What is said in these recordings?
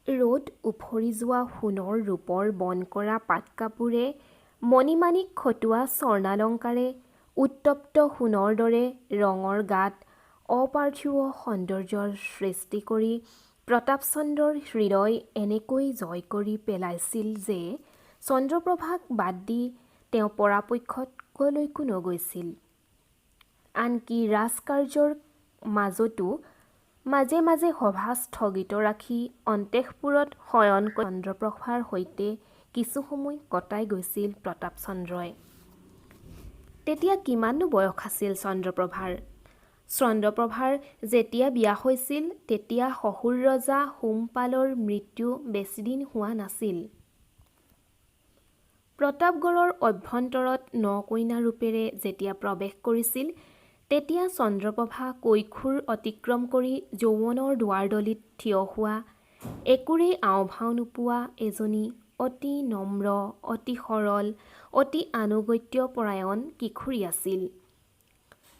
ৰ'দ উফৰি যোৱা সোণৰ ৰূপৰ বন কৰা পাটকাপোৰে মণিমাণিক খটোৱা স্বৰ্ণালংকাৰে উত্তপ্ত সোণৰ দৰে ৰঙৰ গাত অপাৰ্থিৱ সৌন্দৰ্যৰ সৃষ্টি কৰি প্ৰতাপচন্দ্ৰৰ হৃদয় এনেকৈ জয় কৰি পেলাইছিল যে চন্দ্ৰপ্ৰভাক বাদ দি তেওঁ পৰাপক্ষত কলৈকো নগৈছিল। আনকি ৰাজকাৰ্যৰ মাজতো মাজে মাজে সভা স্থগিত ৰাখি অন্তঃপুৰত শয়ন কৰি চন্দ্ৰপ্ৰভাৰ সৈতে কিছু সময় কটাই গৈছিল প্ৰতাপচন্দ্ৰই। তেতিয়া কিমাননো বয়স আছিল চন্দ্ৰপ্ৰভাৰ? চন্দ্ৰপ্ৰভাৰ যেতিয়া বিয়া হৈছিল তেতিয়া শহুৰ ৰজা সোমপালৰ মৃত্যু বেছিদিন হোৱা নাছিল। প্ৰতাপগড়ৰ অভ্যন্তৰত ন-কইনা ৰূপেৰে যেতিয়া প্ৰৱেশ কৰিছিল তেতিয়া চন্দ্ৰপ্ৰভা কৈশোৰ অতিক্ৰম কৰি যৌৱনৰ দুৱাৰদলিত থিয় হোৱা একোৰেই আওভাও নোপোৱা এজনী অতি নম্ৰ, অতি সৰল, অতি আনুগত্যপৰায়ণ কিশোৰী আছিল।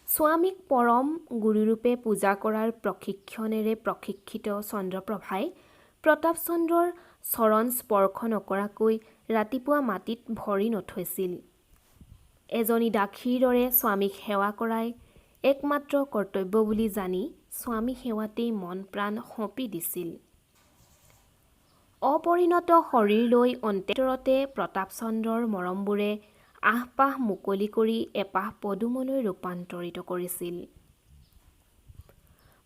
স্বামীক পৰম গুৰুৰূপে পূজা কৰাৰ প্ৰশিক্ষণেৰে প্ৰশিক্ষিত চন্দ্ৰপ্ৰভাই প্ৰতাপচন্দ্ৰৰ চৰণ স্পৰ্শ নকৰাকৈ ৰাতিপুৱা মাটিত ভৰি নথৈছিল। এজনী দাসীৰ দৰে স্বামীক সেৱা কৰাই একমাত্ৰ কৰ্তব্য বুলি জানি স্বামী সেৱাতেই মন প্ৰাণ সঁপি দিছিল। অপৰিণত শৰীৰ লৈ অন্তৰতে প্ৰতাপচন্দ্ৰৰ মৰমবোৰে আহপাহ মুকলি কৰি এপাহ পদুমলৈ ৰূপান্তৰিত কৰিছিল।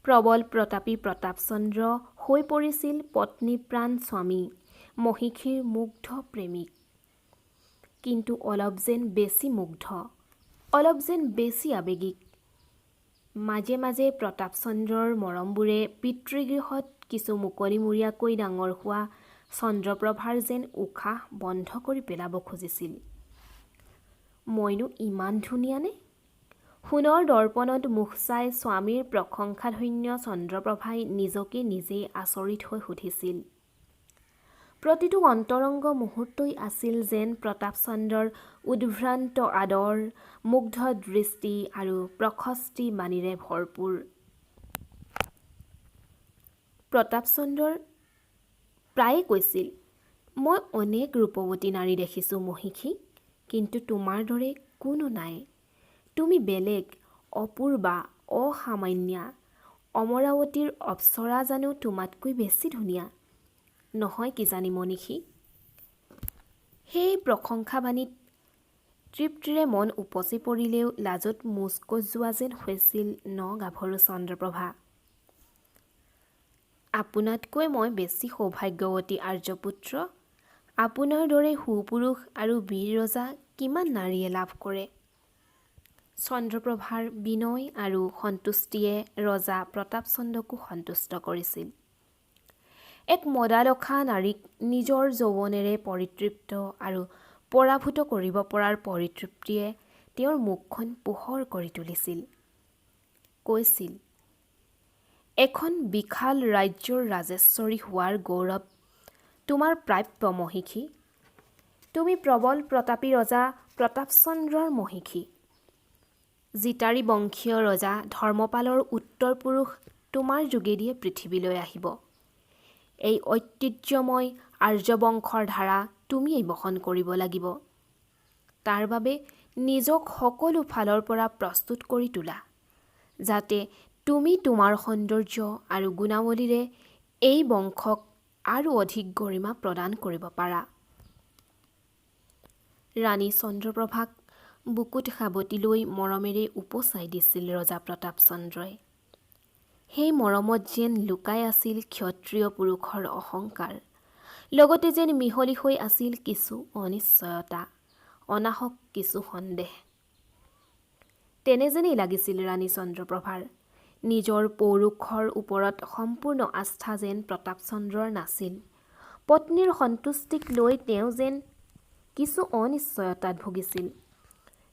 প্ৰবল প্ৰতাপী প্ৰতাপচন্দ্ৰ হৈ পৰিছিল পত্নীপ্ৰাণ স্বামী, মহিষীৰ মুগ্ধ প্ৰেমিক। কিন্তু অলপ যেন বেছি মুগ্ধ, অলপ যেন বেছি আৱেগিক। মাজে মাজে প্ৰতাপচন্দ্ৰৰ মৰমবোৰে পিতৃগৃহত কিছু মুকলিমূৰীয়াকৈ ডাঙৰ হোৱা চন্দ্ৰপ্ৰভাৰ যেন উশাহ বন্ধ কৰি পেলাব খুজিছিল। মইনো ইমান ধুনীয়ানে? সোণৰ দৰ্পণত মুখ চাই স্বামীৰ প্ৰশংসাধন্য চন্দ্ৰপ্ৰভাই নিজকে নিজেই আচৰিত হৈ সুধিছিল। প্ৰতিটো অন্তৰংগ মুহূৰ্তই আছিল যেন প্ৰতাপচন্দ্ৰৰ উদ্ভ্ৰান্ত আদৰ, মুগ্ধ দৃষ্টি আৰু প্ৰশস্তি বাণীৰে ভৰপূৰ। প্ৰতাপচন্দ্ৰৰ প্ৰায়ে কৈছিল, মই অনেক ৰূপৱতী নাৰী দেখিছোঁ মহিষী, কিন্তু তোমাৰ দৰে কোনো নাই। তুমি বেলেগ, অপূৰ্বা, অসামান্যা। অমৰাৱতীৰ অপ্সৰা জানো তোমাতকৈ বেছি ধুনীয়া? নহয় কিজানি মনীষী? সেই প্ৰশংসাবাণীত তৃপ্তিৰে মন উপচি পৰিলেও লাজত মোচ কোচ যোৱা যেন হৈছিল ন-গাভৰু চন্দ্ৰপ্ৰভা। আপোনাতকৈ মই বেছি সৌভাগ্যৱতী আৰ্যপুত্ৰ। আপোনাৰ দৰে সুপুৰুষ আৰু বীৰ ৰজা কিমান নাৰীয়ে লাভ কৰে। চন্দ্ৰপ্ৰভাৰ বিনয় আৰু সন্তুষ্টিয়ে ৰজা প্ৰতাপচন্দ্ৰকো সন্তুষ্ট কৰিছিল। এক মদালসা নাৰীক নিজৰ যৌৱনেৰে পৰিতৃপ্ত আৰু পৰাভূত কৰিব পৰাৰ পৰিতৃপ্তিয়ে তেওঁৰ মুখখন পোহৰ কৰি তুলিছিল। কৈছিল, এখন বিশাল ৰাজ্যৰ ৰাজেশ্বৰী হোৱাৰ গৌৰৱ তোমাৰ প্ৰাপ্য মহিষী। তুমি প্ৰবল প্ৰতাপী ৰজা প্ৰতাপচন্দ্ৰৰ মহিষী। জিতাৰী বংশীয় ৰজা ধৰ্মপালৰ উত্তৰ পুৰুষ তোমাৰ যোগেদিয়ে পৃথিৱীলৈ আহিব। এই ঐতিহ্যময় আৰ্যবংশৰ ধাৰা তুমিয়েই বহন কৰিব লাগিব। তাৰ বাবে নিজক সকলো ফালৰ পৰা প্ৰস্তুত কৰি তোলা, যাতে তুমি তোমাৰ সৌন্দৰ্য আৰু গুণাৱলীৰে এই বংশক আৰু অধিক গৰিমা প্ৰদান কৰিব পাৰা। ৰাণী চন্দ্ৰপ্ৰভাক বুকুত সাৱটি লৈ মৰমেৰে উপচাই দিছিল ৰজা প্ৰতাপচন্দ্ৰই। সেই মৰমত যেন লুকাই আছিল ক্ষত্ৰিয় পুৰুষৰ অহংকাৰ, লগতে যেন মিহলি হৈ আছিল কিছু অনিশ্চয়তা, অনাহক কিছু সন্দেহ। তেনে যেনেই লাগিছিল ৰাণী চন্দ্ৰপ্ৰভাৰ। নিজৰ পৌৰুষৰ ওপৰত সম্পূৰ্ণ আস্থা যেন প্ৰতাপচন্দ্ৰৰ নাছিল। পত্নীৰ সন্তুষ্টিক লৈ তেওঁ যেন কিছু অনিশ্চয়তাত ভুগিছিল।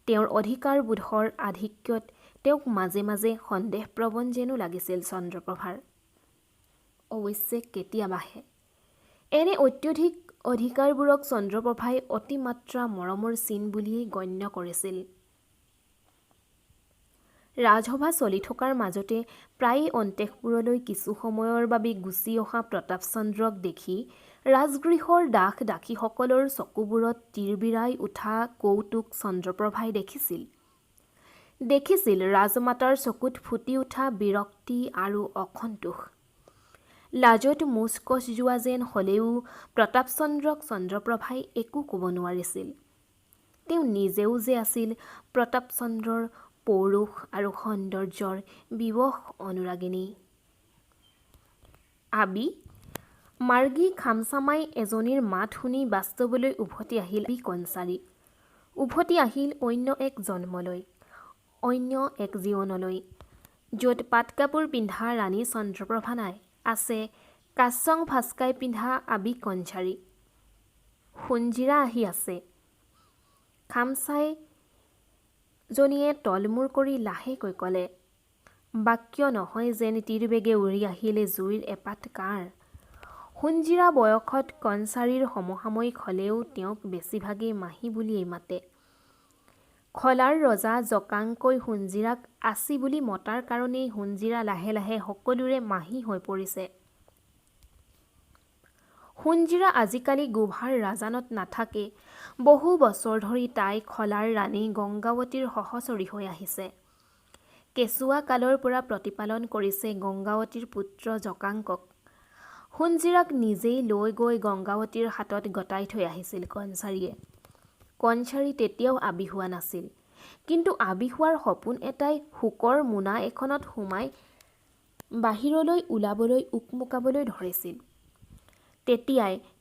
তেওঁৰ অধিকাৰবোধৰ আধিক্যত তেওঁক মাজে মাজে সন্দেহপ্ৰৱণ যেনো লাগিছিল চন্দ্ৰপ্ৰভাৰ। অৱশ্যে কেতিয়াবাহে এনে অত্যধিক অধিকাৰবোৰক চন্দ্ৰপ্ৰভাই অতিমাত্ৰা মৰমৰ চিন বুলিয়েই গণ্য কৰিছিল। ৰাজসভা চলি থকাৰ মাজতে প্ৰায়ে অন্তেশপুৰলৈ কিছু সময়ৰ বাবে গুচি অহা প্ৰতাপচন্দ্ৰক দেখি ৰাজগৃহৰ দাস দাসীসকলৰ চকুবোৰত তিৰবিৰাই উঠা কৌতুক চন্দ্ৰপ্ৰভাই দেখিছিল ৰাজমাতাৰ চকুত ফুটি উঠা বিৰক্তি আৰু অসন্তোষ। লাজত মুচ কচ যোৱা যেন হলেও প্ৰতাপচন্দ্ৰক চন্দ্ৰপ্ৰভাই একো ক'ব নোৱাৰিছিল। তেওঁ নিজেও যে আছিল প্ৰতাপচন্দ্ৰৰ পৌৰুষ আৰু সৌন্দৰ্যৰ বিবশ অনুৰাগিনী। আবি মাৰ্গী খামচামাই এজনীৰ মাত শুনি বাস্তৱলৈ উভতি আহিল কনচাৰী। উভতি আহিল অন্য এক জন্মলৈ, অন্য এক জীৱনলৈ, য'ত পাটকাপোৰ পিন্ধা ৰাণী চন্দ্ৰপ্ৰভা নাই, আছে কাচং ফাচকাই পিন্ধা আবি কনচাৰী। সোণজিৰা আহি আছে। খামচাই জনীয়ে তলমূৰ কৰি লাহেকৈ ক'লে। বাক্য নহয় যেন তীৰবেগে উৰি আহিলে জুইৰ এপাত কাঁড়। সোণজিৰা বয়সত কনচাৰীৰ সমসাময়িক হলেও তেওঁক বেছিভাগেই মাহী বুলিয়েই মাতে। খলাৰ ৰজা জকাংকৈ সোণজিৰাক আচি বুলি মতাৰ কাৰণেই সোণজিৰা লাহে লাহে সকলোৰে মাহী হৈ পৰিছে। সোণজিৰা আজিকালি গোভাৰ ৰাজানত নাথাকে। বহু বছৰ ধৰি তাই খলাৰ ৰাণী গংগাৱতীৰ সহচৰী হৈ আহিছে। কেঁচুৱা কালৰ পৰা প্ৰতিপালন কৰিছে গংগাৱতীৰ পুত্ৰ জকাংকক। সোণজিৰাক নিজেই লৈ গৈ গংগাৱতীৰ হাতত গতাই থৈ আহিছিল কনচাৰীয়ে। কনচাৰী তেতিয়াও আবি হোৱা নাছিল, কিন্তু আবি হোৱাৰ সপোন এটাই শোকৰ মোনা এখনত সুমাই বাহিৰলৈ ওলাবলৈ উকমুকাবলৈ ধৰিছিল।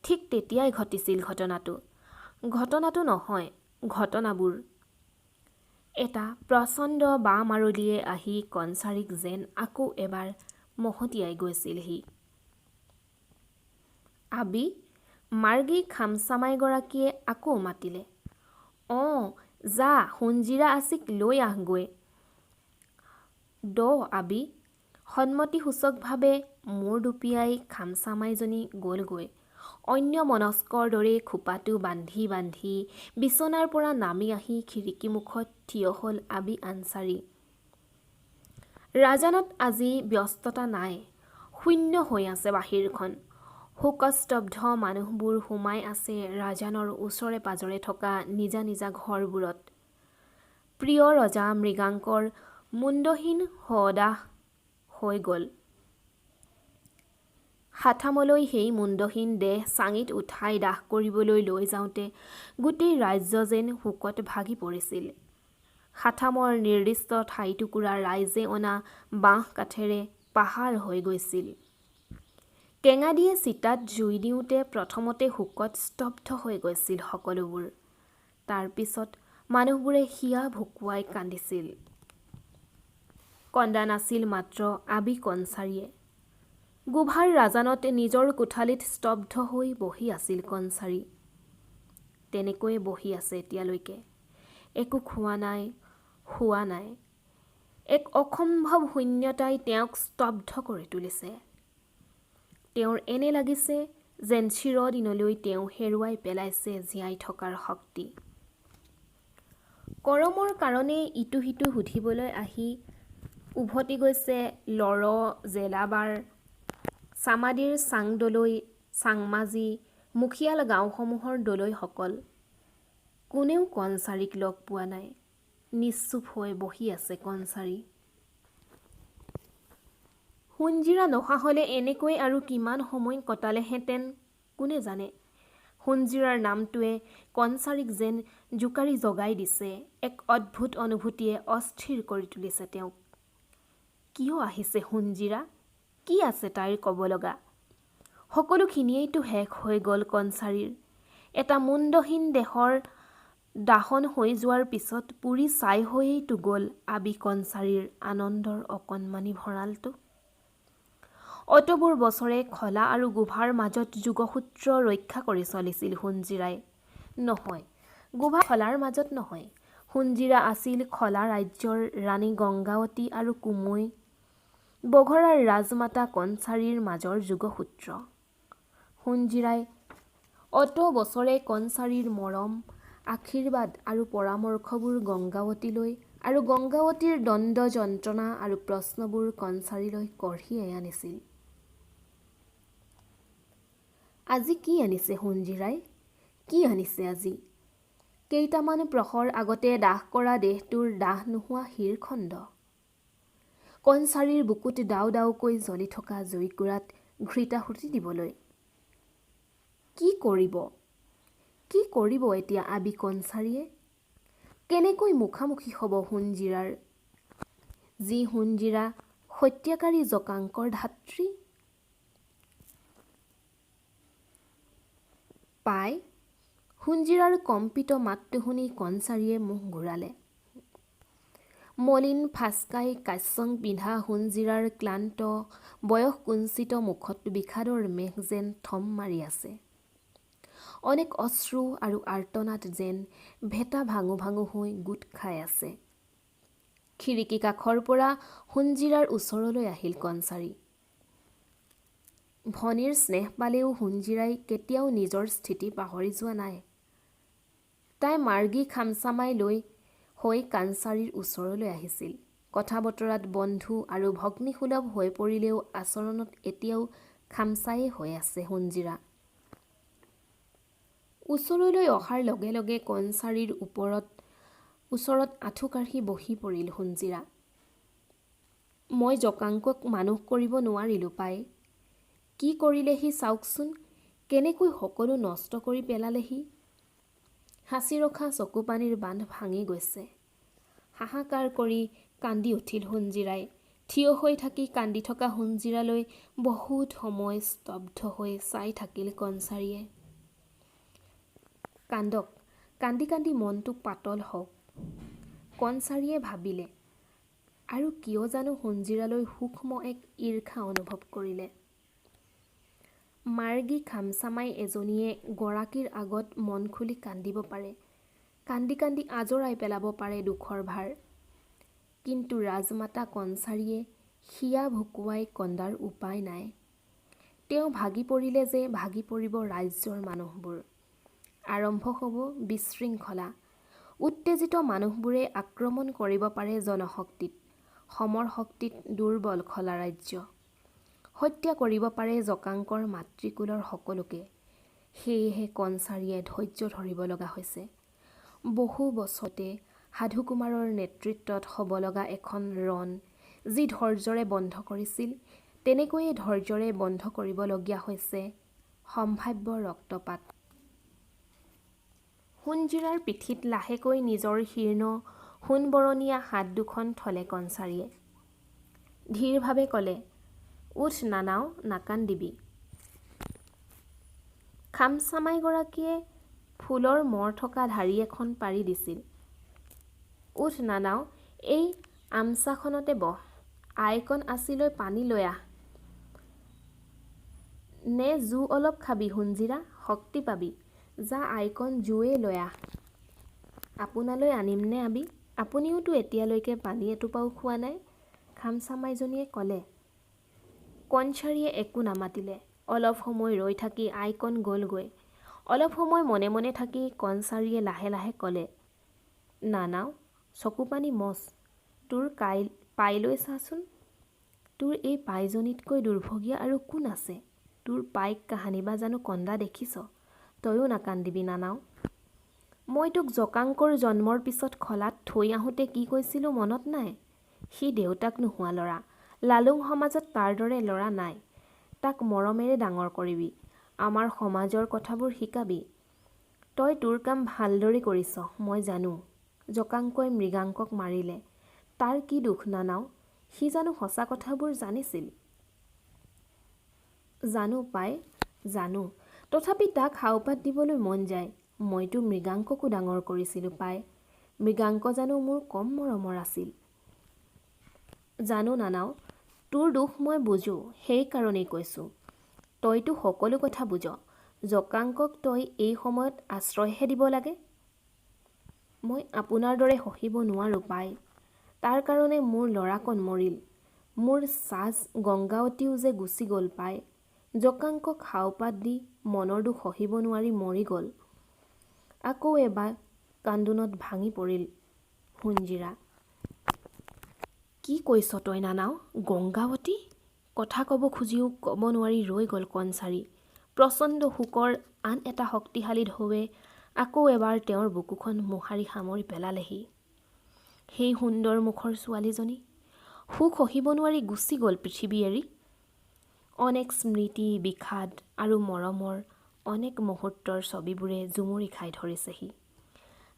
ঠিক তেতিয়াই ঘটিছিল ঘটনাটো নহয়, ঘটনাবোৰ। এটা প্ৰচণ্ড বাঁমাৰলিয়ে আহি কনচাৰীক যেন আকৌ এবাৰ মহতিয়াই গৈছিলহি। আবি মাৰ্গী খামচামাইগৰাকীয়ে আকৌ মাতিলে। অঁ যা সোণজিৰা আচিক লৈ আহগৈ। আবি সন্মতিসূচকভাৱে মূৰ দুপিয়াই খামচামাইজনী গ'লগৈ। অন্যমনস্কৰ দৰে খোপাটো বান্ধি বান্ধি বিছনাৰ পৰা নামি আহি খিৰিকীমুখত থিয় হ'ল আবি আনচাৰী। ৰাজানত আজি ব্যস্ততা নাই, শূন্য হৈ আছে বাহিৰখন। শোকস্তব্ধ মানুহবোৰ সোমাই আছে ৰাজানৰ ওচৰে পাজৰে থকা নিজা নিজা ঘৰবোৰত। প্ৰিয় ৰজা মৃগাংকৰ মুণ্ডহীন শৱদাহ হৈ গ'ল। সাথামলৈ সেই মুণ্ডহীন দেহ চাঙিত উঠাই দাহ কৰিবলৈ লৈ যাওঁতে গোটেই ৰাজ্য যেন শোকত ভাগি পৰিছিল। সাথামৰ নিৰ্দিষ্ট ঠাইটুকুৰা ৰাইজে অনা বাঁহ কাঠেৰে পাহাৰ হৈ গৈছিল। কেঙাদিয়ে চিতাত জুই দিওঁতে প্ৰথমতে শোকত স্তব্ধ হৈ গৈছিল সকলোবোৰ। তাৰ পিছত মানুহবোৰে হিয়া ভুকুৱাই কান্দিছিল। কন্দা নাছিল মাত্ৰ আবি কনচাৰীয়ে। গোভাৰ ৰাজানত নিজৰ কোঠালিত স্তব্ধ হৈ বহি আছিল কনচাৰী। তেনেকৈয়ে বহি আছে এতিয়ালৈকে। একো খোৱা নাই, শোৱা নাই। এক অসম্ভৱ শূন্যতাই তেওঁক স্তব্ধ কৰি তুলিছে। তেওঁৰ এনে লাগিছে যেন চিৰদিনলৈ তেওঁ হেৰুৱাই পেলাইছে জীয়াই থকাৰ শক্তি। কৰমৰ কাৰণে ইটো সিটো সুধিবলৈ আহি উভতি গৈছে লৰ জেলাবাৰ, চামাদিৰ চাংদলৈ, চাংমাজি, মুখিয়াল গাঁওসমূহৰ দলৈসকল। কোনেও কনচাৰীক লগ পোৱা নাই। নিশ্চুপ হৈ বহি আছে কনচাৰী। সোণজিৰা নহা হলে এনেকৈ আৰু কিমান সময় কটালেহেঁতেন কোনে জানে। সোণজিৰাৰ নামটোৱে কনচাৰীক যেন জোকাৰি জগাই দিছে। এক অদ্ভুত অনুভূতিয়ে অস্থিৰ কৰি তুলিছে তেওঁক। কিয় আহিছে সোণজিৰা? কি আছে তাইৰ ক'ব লগা? সকলোখিনিয়েইতো শেষ হৈ গ'ল কনচাৰীৰ। এটা মুণ্ডহীন দেহৰ দাহন হৈ যোৱাৰ পিছত পুৰি ছাই হৈয়েইতো গ'ল আবি কনচাৰীৰ আনন্দৰ অকণমানি ভঁৰালটো। অতবোৰ বছৰে খলা আৰু গোভাৰ মাজত যোগসূত্ৰ ৰক্ষা কৰি চলিছিল সোণজিৰাই। নহয়, গোভা খলাৰ মাজত নহয়। সোণজিৰা আছিল খলা ৰাজ্যৰ ৰাণী গংগাৱতী আৰু কুমৈ বঘৰাৰ ৰাজমাতা কনচাৰীৰ মাজৰ যোগসূত্ৰ। সোণজিৰাই অত বছৰে কনচাৰীৰ মৰম, আশীৰ্বাদ আৰু পৰামৰ্শবোৰ গংগাৱতীলৈ আৰু গংগাৱতীৰ দ্বন্দ্ব যন্ত্ৰণা আৰু প্ৰশ্নবোৰ কনচাৰীলৈ কঢ়িয়াই আনিছিল। আজি কি আনিছে সোণজিৰাই? কি আনিছে আজি? কেইটামান প্ৰহৰ আগতে দাহ কৰা দেহটোৰ দাহ নোহোৱা শিৰখণ্ড। কনচাৰীৰ বুকুত দাও দাওকৈ জ্বলি থকা জুইকুৰাত ঘৃতাহুতি দিবলৈ। কি কৰিব? কি কৰিব এতিয়া আবি কনচাৰীয়ে? কেনেকৈ মুখামুখি হ'ব সোণজিৰাৰ, যি সোণজিৰা হত্যাকাৰী জকাংকৰ ধাত্ৰী? পাই, সোণজিৰাৰ কম্পিত মাতটো শুনি কনচাৰীয়ে মুখ ঘূৰালে। মলিন ফাঁচকাই কাশ্যং পিন্ধা সোণজিৰাৰ ক্লান্ত বয়সকুঞ্চিত মুখত বিষাদৰ মেঘ যেন থম মাৰি আছে। অনেক অশ্ৰু আৰু আৰ্তনাদ যেন ভেটা ভাঙো ভাঙো হৈ গোট খাই আছে। খিৰিকী কাষৰ পৰা সোণজিৰাৰ ওচৰলৈ আহিল কনচাৰী। ভনীৰ স্নেহ পালেও সোণজিৰাই কেতিয়াও নিজৰ স্থিতি পাহৰি যোৱা নাই। তাই মাৰ্গী খামচামাই লৈ হৈ কনচাৰীৰ ওচৰলৈ আহিছিল। কথা বতৰাত বন্ধু আৰু ভগ্নীসুলভ হৈ পৰিলেও আচৰণত এতিয়াও খামচায়ে হৈ আছে সোণজিৰা। ওচৰলৈ অহাৰ লগে লগে কনচাৰীৰ ওচৰত আঁঠু কাঢ়ি বহি পৰিল সোণজিৰা। মই জকাংকক মানুহ কৰিব নোৱাৰিলোঁ পাই। কি কৰিলেহি চাওকচোন, কেনেকৈ সকলো নষ্ট কৰি পেলালেহি। সাঁচি ৰখা চকুপানীৰ বান্ধ ভাঙি গৈছে। হাহাকাৰ কৰি কান্দি উঠিল সোণজিৰাই। থিয় হৈ থাকি কান্দি থকা সোণজিৰালৈ বহুত সময় স্তব্ধ হৈ চাই থাকিল কনচাৰীয়ে। কান্দক, কান্দি কান্দি মনটো পাতল হওক, কনচাৰীয়ে ভাবিলে। আৰু কিয় জানো সোণজিৰালৈ সূক্ষ্ম এক ঈৰ্ষা অনুভৱ কৰিলে। মাৰ্গী খামচামাই এজনীয়ে গৰাকীৰ আগত মন খুলি কান্দিব পাৰে, কান্দি কান্দি আজৰাই পেলাব পাৰে দুখৰ ভাৰ। কিন্তু ৰাজমাতা কনচাৰীয়ে হিয়া ভুকুৱাই কন্দাৰ উপায় নাই। তেওঁ ভাগি পৰিলে যে ভাগি পৰিব ৰাজ্যৰ মানুহবোৰ। আৰম্ভ হ'ব বিশৃংখলা। উত্তেজিত মানুহবোৰে আক্ৰমণ কৰিব পাৰে জনশক্তিত, সমৰ শক্তিত দুৰ্বল খলা ৰাজ্য। হত্যা কৰিব পাৰে জকাংকৰ মাতৃকুলৰ সকলোকে। সেয়েহে কনচাৰীয়ে ধৈৰ্য ধৰিব লগা হৈছে। বহু বছৰতে সাধুকুমাৰৰ নেতৃত্বত হ'ব লগা এখন ৰণ যি ধৈৰ্যৰে বন্ধ কৰিছিল, তেনেকৈয়ে ধৈৰ্যৰে বন্ধ কৰিবলগীয়া হৈছে সম্ভাৱ্য ৰক্তপাত। সোণজিৰাৰ পিঠিত লাহেকৈ নিজৰ শীৰ্ণ সোণবৰণীয়া হাত দুখন থলে কনচাৰীয়ে। ধীৰভাৱে ক'লে, উঠ নানাও, নাকান্দিবি। খামচামাইগৰাকীয়ে ফুলৰ মৰ থকা ঢাৰি এখন পাৰি দিছিল। উঠ নানাও, এই আমছাখনতে বহ। আইকণ আঁচি লৈ পানী লৈ আহ। নে জুই অলপ খাবি সোণজিৰা, শক্তি পাবি। যা আইকণ জুইয়ে লৈ আহ। আপোনালৈ আনিমনে আবি? আপুনিওতো এতিয়ালৈকে পানী এটোপাও খোৱা নাই, খামচামাইজনীয়ে ক'লে। কনচাৰীয়ে একো নামাতিলে। অলপ সময় ৰৈ থাকি আইকণ গ'লগৈ। অলপ সময় মনে মনে থাকি কনচাৰীয়ে লাহে লাহে ক'লে, নানাও, চকুপানী মচ। তোৰ পাইলৈ চাচোন। তোৰ এই পাইজনীতকৈ দুৰ্ভগীয়া আৰু কোন আছে? তোৰ পাইক কাহানিবা জানো কন্দা দেখিছ? তয়ো নাকান্দিবি নানাও। মই তোক জকাংকৰ জন্মৰ পিছত খলাত থৈ আহোঁতে কি কৈছিলোঁ মনত নাই? সি দেউতাক নোহোৱা ল'ৰা। লালুং সমাজত তাৰ দৰে ল'ৰা নাই। তাক মৰমেৰে ডাঙৰ কৰিবি। আমাৰ সমাজৰ কথাবোৰ শিকাবি। তই তোৰ কাম ভালদৰে কৰিছ, মই জানো। জকাংকই মৃগাংকক মাৰিলে। তাৰ কি দুখ নানাও? সি জানো সঁচা কথাবোৰ জানিছিল? জানো পাই, জানো। তথাপি তাক সাওপাত দিবলৈ মন যায়। মইতো মৃগাংককো ডাঙৰ কৰিছিলোঁ পাই। মৃগাংক জানো মোৰ কম মৰমৰ আছিল? জানো নানাও, তোৰ দুখ মই বুজো, সেইকাৰণেই কৈছোঁ। তইতো সকলো কথা বুজ। জকাংকক তই এই সময়ত আশ্ৰয়হে দিব লাগে। মই আপোনাৰ দৰে সহিব নোৱাৰো পাই। তাৰ কাৰণে মোৰ ল'ৰাকণ মৰিল। মোৰ ছাঁচ গংগাৱতীও যে গুচি গ'ল পাই। জকাংকক সাওপাত দি মনৰ দুখ সহিব নোৱাৰি মৰি গ'ল। আকৌ এবাৰ কান্দোনত ভাঙি পৰিল সোণজিৰা। কি কৈছ তই নানাও? গংগাৱতী? কথা ক'ব খুজিও ক'ব নোৱাৰি ৰৈ গ'ল কণচাৰী। প্ৰচণ্ড শোকৰ আন এটা শক্তিশালী ঢৌৱে আকৌ এবাৰ তেওঁৰ বুকুখন মোহাৰি সামৰি পেলালেহি। সেই সুন্দৰ মুখৰ ছোৱালীজনী সুখ সহিব নোৱাৰি গুচি গ'ল পৃথিৱী এৰি। অনেক স্মৃতি, বিষাদ আৰু মৰমৰ অনেক মুহূৰ্তৰ ছবিবোৰে জুমুৰি খাই ধৰিছেহি।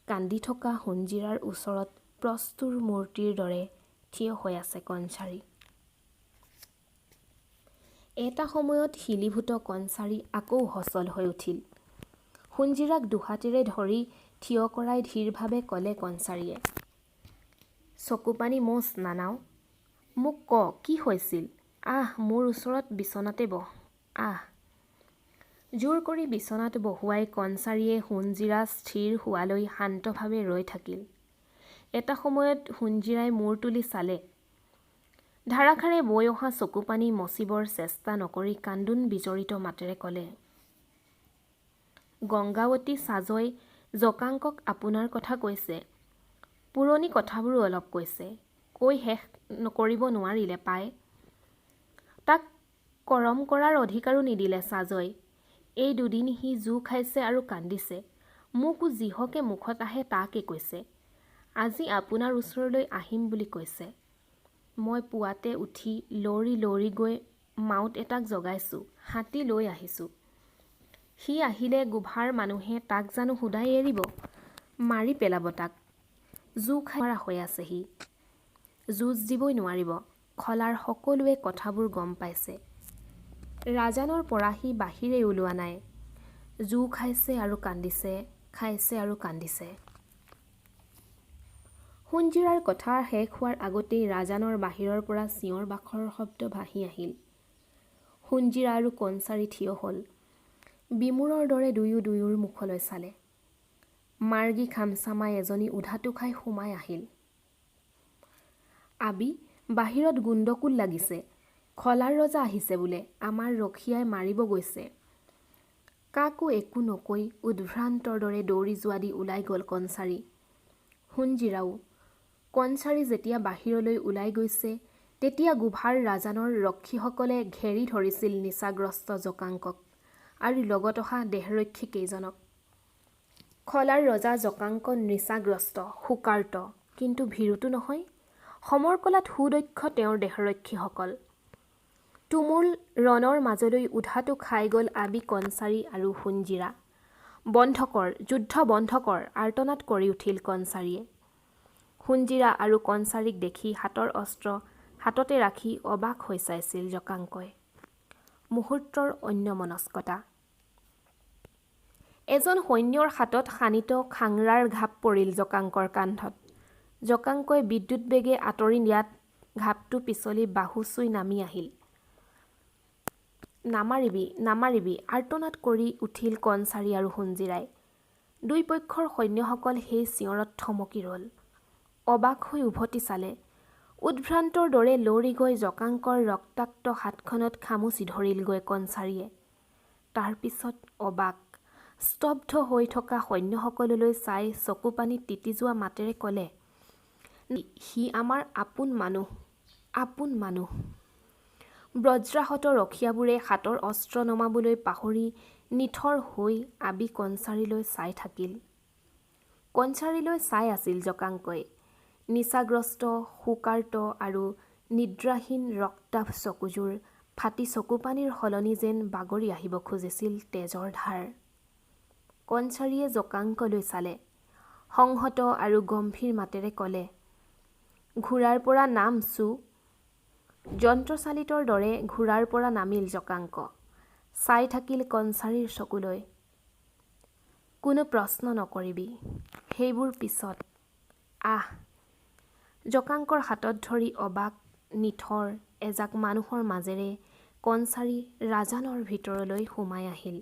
কান্দি থকা সোণজিৰাৰ ওচৰত প্ৰস্তুৰ মূৰ্তিৰ দৰে থিয় হৈ আছে কণচাৰী। এটা সময়ত শিলীভূত কণচাৰী আকৌ সচল হৈ উঠিল। সোণজিৰাক দুহাতেৰে ধৰি থিয় কৰাই ধীৰভাৱে ক'লে কণচাৰীয়ে, চকুপানী মোচ নানাও। মোক ক, কি হৈছিল? আহ, মোৰ ওচৰত বিচনাতে বহ, আহ। জোৰ কৰি বিচনাত বহুৱাই কণচাৰীয়ে সোণজিৰা স্থিৰ হোৱালৈ শান্তভাৱে ৰৈ থাকিল। এটা সময়ত সোণজিৰাই মূৰ তুলি চালে। ধাৰাসাৰে বৈ অহা চকুপানী মচিবৰ চেষ্টা নকৰি কান্দোন বিজড়িত মাতেৰে ক'লে, গংগাৱতী চাজই জকাংকক আপোনাৰ কথা কৈছে। পুৰণি কথাবোৰো অলপ কৈছে। কৈ শেষ কৰিব নোৱাৰিলে পাই। তাক কৰম কৰাৰ অধিকাৰো নিদিলে চাজই। এই দুদিন সি জু খাইছে আৰু কান্দিছে। মোকো যিহকে মুখত আহে তাকে কৈছে। আজি আপোনাৰ ওচৰলৈ আহিম বুলি কৈছে। মই পুৱাতে উঠি লৰি লৰি গৈ মাউত এটাক জগাইছোঁ, হাতী লৈ আহিছোঁ। সি আহিলে গোভাৰ মানুহে তাক জানো শুদাই এৰিব? মাৰি পেলাব তাক। জু খাই মৰা হৈ আছে সি। যুঁজ দিবই নোৱাৰিব। খলাৰ সকলোৱে কথাবোৰ গম পাইছে। ৰাজানৰ পৰা সি বাহিৰে ওলোৱা নাই। জু খাইছে আৰু কান্দিছে, খাইছে আৰু কান্দিছে। সোণজিৰাৰ কথা শেষ হোৱাৰ আগতেই ৰাজানৰ বাহিৰৰ পৰা চিঞৰ বাখৰৰ শব্দ ভাহি আহিল। সোণজিৰা আৰু কণচাৰী থিয় হ'ল। বিমূৰৰ দৰে দুয়ো দুয়োৰ মুখলৈ চালে। মাৰ্গী খামচামাই এজনী উধাটো খাই সোমাই আহিল। আবি, বাহিৰত গুণ্ডকুল লাগিছে। খলাৰ ৰজা আহিছে বোলে। আমাৰ ৰখীয়াই মাৰিব গৈছে। কাকো একো নকৈ উদ্ভ্ৰান্তৰ দৰে দৌৰি যোৱা দি ওলাই গ'ল কণচাৰী। সোণজিৰাও। কণচাৰী যেতিয়া বাহিৰলৈ ওলাই গৈছে, তেতিয়া গোভাৰ ৰাজানৰ ৰক্ষীসকলে ঘেৰি ধৰিছিল নিচাগ্ৰস্ত জকাংকক আৰু লগত অহা দেহৰক্ষী কেইজনক। খলাৰ ৰজা জকাংক নিচাগ্ৰস্ত, শোকাৰ্ত, কিন্তু ভীৰুতো নহয়। সমৰকলাত সুদক্ষ তেওঁৰ দেহৰক্ষীসকল। তুমুল ৰণৰ মাজলৈ উধাটো খাই গ'ল আবি, কণচাৰী আৰু সোণজিৰা। বন্ধ কৰ, যুদ্ধ বন্ধ কৰ, আৰ্তনাদ কৰি উঠিল কণচাৰীয়ে। সোণজিৰা আৰু কণচাৰীক দেখি হাতৰ অস্ত্ৰ হাততে ৰাখি অবাক হৈ চাইছিল জকাংকই। মুহূৰ্তৰ অন্যমনস্কতা। এজন সৈন্যৰ হাতত শানিত খাংৰাৰ ঘাপ পৰিল জকাংকৰ কান্ধত। জকাংকই বিদ্যুৎ বেগে আঁতৰি নিয়াত ঘাপটো পিছলি বাহু চুই নামি আহিল। নামাৰিবি, নামাৰিবি, আৰ্তনাদ কৰি উঠিল কণচাৰী আৰু সোণজিৰাই। দুই পক্ষৰ সৈন্যসকল সেই চিঞৰত থমকি ৰ'ল। অবাক হৈ উভতি চালে। উদ্ভ্ৰান্তৰ দৰে লৰি গৈ জকাংকৰ ৰক্তাক্ত হাতখনত খামুচি ধৰিলগৈ কণচাৰীয়ে। তাৰ পিছত অবাক, স্তব্ধ হৈ থকা সৈন্যসকললৈ চাই চকুপানীত তিতি যোৱা মাতেৰে ক'লে, সি আমাৰ আপোন মানুহ, আপোন মানুহ। বজ্ৰাহত ৰখীয়াবোৰে হাতৰ অস্ত্ৰ নমাবলৈ পাহৰি নিথৰ হৈ আবি কণচাৰীলৈ চাই থাকিল। কণচাৰীলৈ চাই আছিল জকাংকই। নিচাগ্ৰস্ত, শোকাৰ্ত আৰু নিদ্ৰাহীন ৰক্তাভ চকুযোৰ ফাটি চকুপানীৰ সলনি যেন বাগৰি আহিব খুজিছিল তেজৰ ধাৰ। কণচাৰীয়ে জকাংকলৈ চালে। সংহত আৰু গম্ভীৰ মাতেৰে ক'লে, ঘোঁৰাৰ পৰা নাম চু। যন্ত্ৰচালিতৰ দৰে ঘোঁৰাৰ পৰা নামিল জকাংক। চাই থাকিল কণচাৰীৰ চকুলৈ। কোনো প্ৰশ্ন নকৰিবি, সেইবোৰ পিছত, আহ। জকাংকৰ হাতত ধৰি অবাক, নিথৰ এজাক মানুহৰ মাজেৰে কণচাৰী ৰাজানৰ ভিতৰলৈ সোমাই আহিল।